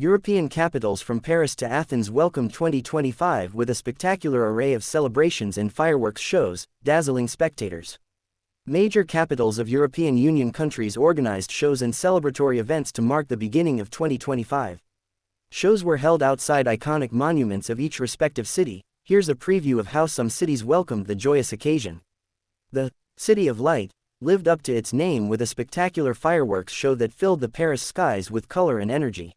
European capitals from Paris to Athens welcomed 2025 with a spectacular array of celebrations and fireworks shows, dazzling spectators. Major capitals of European Union countries organized shows and celebratory events to mark the beginning of 2025. Shows were held outside iconic monuments of each respective city. Here's a preview of how some cities welcomed the joyous occasion. The City of Light lived up to its name with a spectacular fireworks show that filled the Paris skies with color and energy.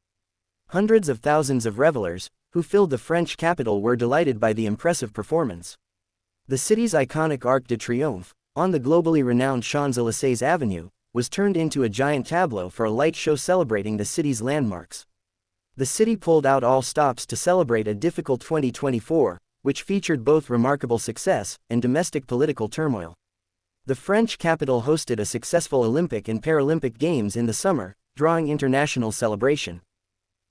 Hundreds of thousands of revelers, who filled the French capital, were delighted by the impressive performance. The city's iconic Arc de Triomphe, on the globally renowned Champs-Élysées Avenue, was turned into a giant tableau for a light show celebrating the city's landmarks. The city pulled out all stops to celebrate a difficult 2024, which featured both remarkable success and domestic political turmoil. The French capital hosted a successful Olympic and Paralympic Games in the summer, drawing international celebration.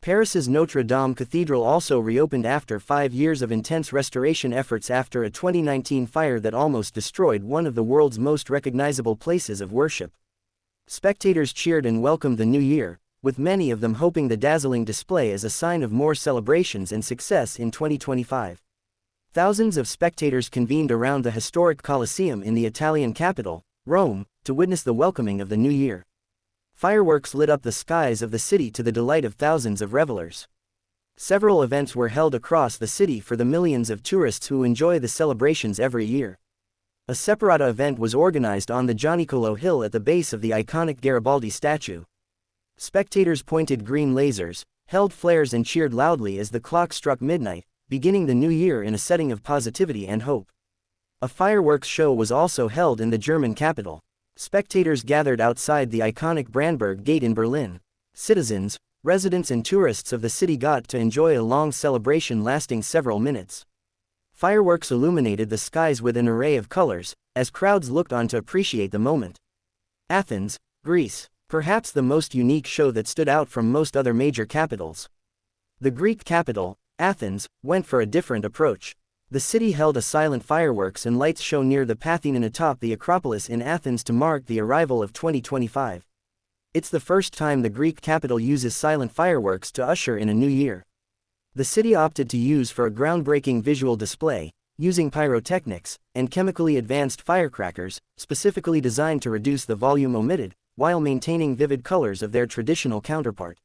Paris's Notre Dame Cathedral also reopened after 5 years of intense restoration efforts after a 2019 fire that almost destroyed one of the world's most recognizable places of worship. Spectators cheered and welcomed the new year, with many of them hoping the dazzling display as a sign of more celebrations and success in 2025. Thousands of spectators convened around the historic Colosseum in the Italian capital, Rome, to witness the welcoming of the new year. Fireworks lit up the skies of the city to the delight of thousands of revelers. Several events were held across the city for the millions of tourists who enjoy the celebrations every year. A separata event was organized on the Gianicolo Hill at the base of the iconic Garibaldi statue. Spectators pointed green lasers, held flares and cheered loudly as the clock struck midnight, beginning the new year in a setting of positivity and hope. A fireworks show was also held in the German capital. Spectators gathered outside the iconic Brandenburg Gate in Berlin. Citizens, residents and tourists of the city got to enjoy a long celebration lasting several minutes. Fireworks illuminated the skies with an array of colors, as crowds looked on to appreciate the moment. Athens, Greece, perhaps the most unique show that stood out from most other major capitals. The Greek capital, Athens, went for a different approach. The city held a silent fireworks and lights show near the Parthenon atop the Acropolis in Athens to mark the arrival of 2025. It's the first time the Greek capital uses silent fireworks to usher in a new year. The city opted to use for a groundbreaking visual display, using pyrotechnics and chemically advanced firecrackers, specifically designed to reduce the volume emitted, while maintaining vivid colors of their traditional counterpart.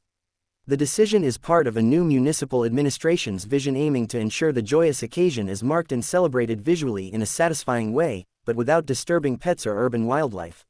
The decision is part of a new municipal administration's vision aiming to ensure the joyous occasion is marked and celebrated visually in a satisfying way, but without disturbing pets or urban wildlife.